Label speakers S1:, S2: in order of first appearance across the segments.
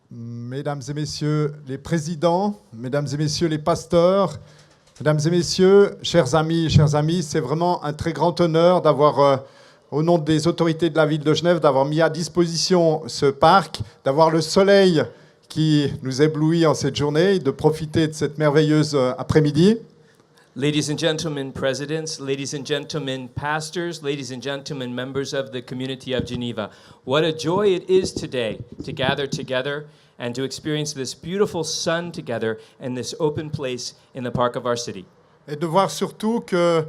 S1: Mesdames et messieurs les présidents, mesdames et messieurs les pasteurs, mesdames et messieurs, chers amis, c'est vraiment un très grand honneur d'avoir, au nom des autorités de la ville de Genève, d'avoir mis à disposition ce parc, d'avoir le soleil qui nous éblouit en cette journée, de profiter de cette merveilleuse après-midi.
S2: Ladies and gentlemen, presidents, ladies and gentlemen, pastors, ladies and gentlemen, members of the community of Geneva, what a joy it is today to gather together and to experience this beautiful sun together in this open place in the park of our city.
S1: Et de voir surtout que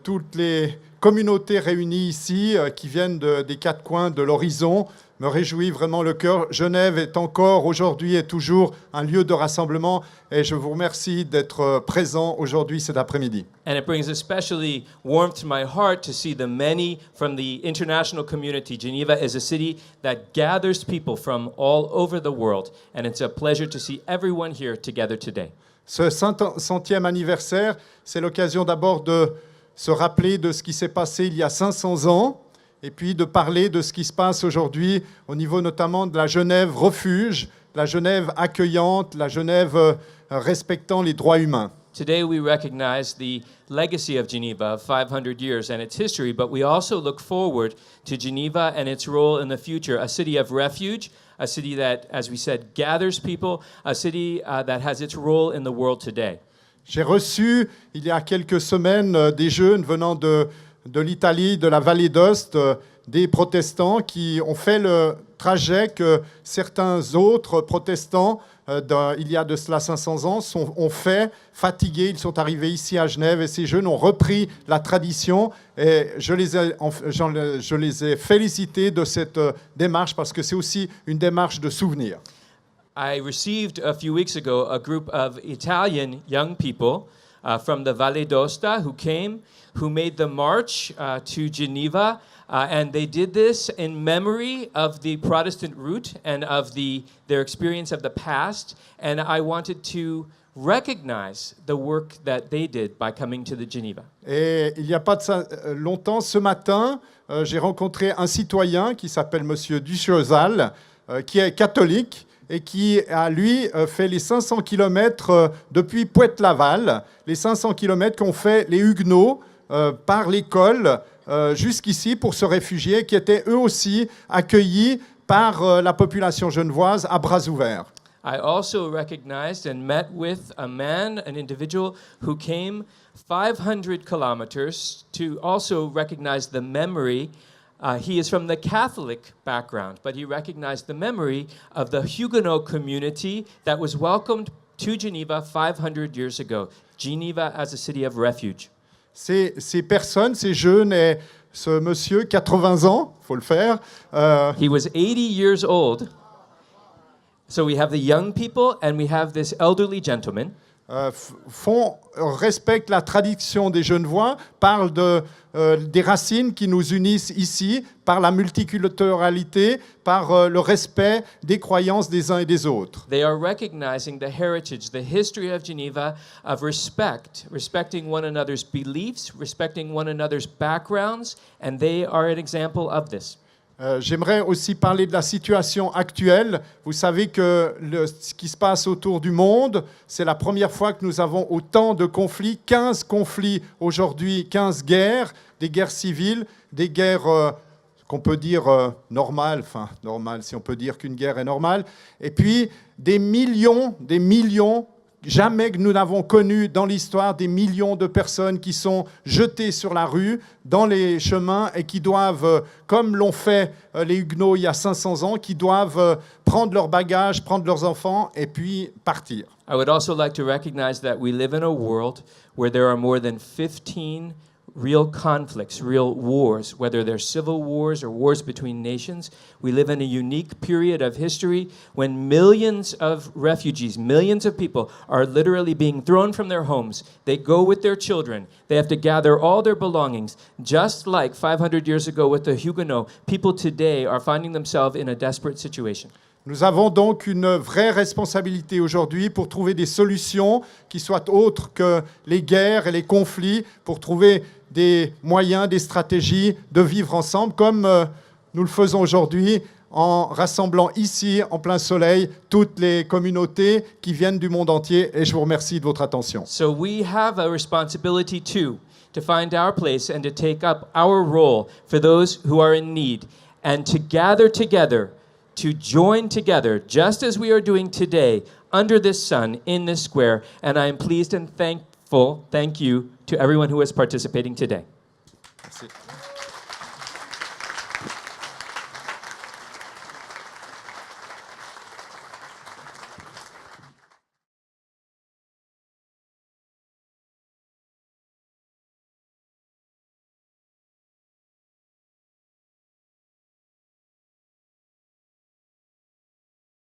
S1: toutes les communautés réunies ici, qui viennent des quatre coins de l'horizon, me réjouit vraiment le cœur. Genève est encore aujourd'hui et toujours un lieu de rassemblement et je vous remercie d'être présents aujourd'hui cet après-midi.
S2: And it brings especially warmth to my heart to see the many from the international community. Geneva is a city that gathers people from all over the world, and it's a pleasure to see everyone here together today.
S1: Ce 100e anniversaire, c'est l'occasion d'abord de se rappeler de ce qui s'est passé il y a 500 ans, et puis de parler de ce qui se passe aujourd'hui au niveau notamment de la Genève refuge, la Genève accueillante, la Genève respectant les droits humains.
S2: Today we recognize the legacy of Geneva of 500 years and its history, but we also look forward to Geneva and its role in the future, a city of refuge, a city that, as we said, gathers people, a city that has its role in the world today.
S1: J'ai reçu, il y a quelques semaines, des jeunes venant de l'Italie, de la vallée d'Ost, des protestants qui ont fait le trajet que certains autres protestants, il y a de cela 500 ans, ont fait, fatigués. Ils sont arrivés ici à Genève et ces jeunes ont repris la tradition et je les ai félicités de cette démarche parce que c'est aussi une démarche de souvenir.
S2: I received a few weeks ago a group of Italian young people from the Valle d'Aosta who made the march to Geneva, and they did this in memory of the Protestant route and of their experience of the past, and I wanted to recognize the work that they did by coming to the Geneva.
S1: Et il n'y a pas de ça longtemps, ce matin, j'ai rencontré un citoyen qui s'appelle Monsieur Duchosal, qui est catholique, et qui a, lui, fait les 500 km depuis Pointe-Laval, les 500 km qu'ont fait les Huguenots par l'école jusqu'ici pour se réfugier, qui étaient eux aussi accueillis par la population genevoise à bras ouverts.
S2: I also recognized and met with an individual who came 500 kilometers to also recognize the memory. He is from the Catholic background, but he recognized the memory of the Huguenot community that was welcomed to Geneva 500 years ago. Geneva as a city of refuge.
S1: Ces personnes, ces jeunes et ce monsieur, 80 ans, il faut le faire.
S2: He was 80 years old. So we have the young people and we have this elderly gentleman.
S1: Respectent la tradition des Genevois, parlent des racines qui nous unissent ici, par la multiculturalité, par le respect des croyances des uns et des autres.
S2: They are recognizing the heritage, the history of Geneva of respecting one another's beliefs, respecting one another's backgrounds, and they are an example of this.
S1: J'aimerais aussi parler de la situation actuelle. Vous savez que ce qui se passe autour du monde, c'est la première fois que nous avons autant de conflits, 15 conflits aujourd'hui, 15 guerres, des guerres civiles, des guerres qu'on peut dire normales, enfin normales si on peut dire qu'une guerre est normale, et puis des millions, jamais que nous n'avons connu dans l'histoire, des millions de personnes qui sont jetées sur la rue, dans les chemins et qui doivent, comme l'ont fait les Huguenots il y a 500 ans, qui doivent prendre leurs bagages, prendre leurs enfants et puis partir.
S2: I would also like to recognize that we live in a world where there are more than 15 real conflicts, real wars, whether they're civil wars or wars between nations. We live in a unique period of history when millions of refugees, millions of people are literally being thrown from their homes. They go with their children. They have to gather all their belongings. Just like 500 years ago with the Huguenots, people today are finding themselves in a desperate situation.
S1: Nous avons donc une vraie responsabilité aujourd'hui pour trouver des solutions qui soient autres que les guerres et les conflits, pour trouver des moyens, des stratégies de vivre ensemble comme nous le faisons aujourd'hui en rassemblant ici, en plein soleil, toutes les communautés qui viennent du monde entier. Et je vous remercie de votre attention.
S2: So we have a responsibility too to find our place and to take up our role for those who are in need and to gather together, to join together, just as we are doing today under this sun in this square. And I am pleased and thankful, thank you to everyone who is participating today.
S1: Merci.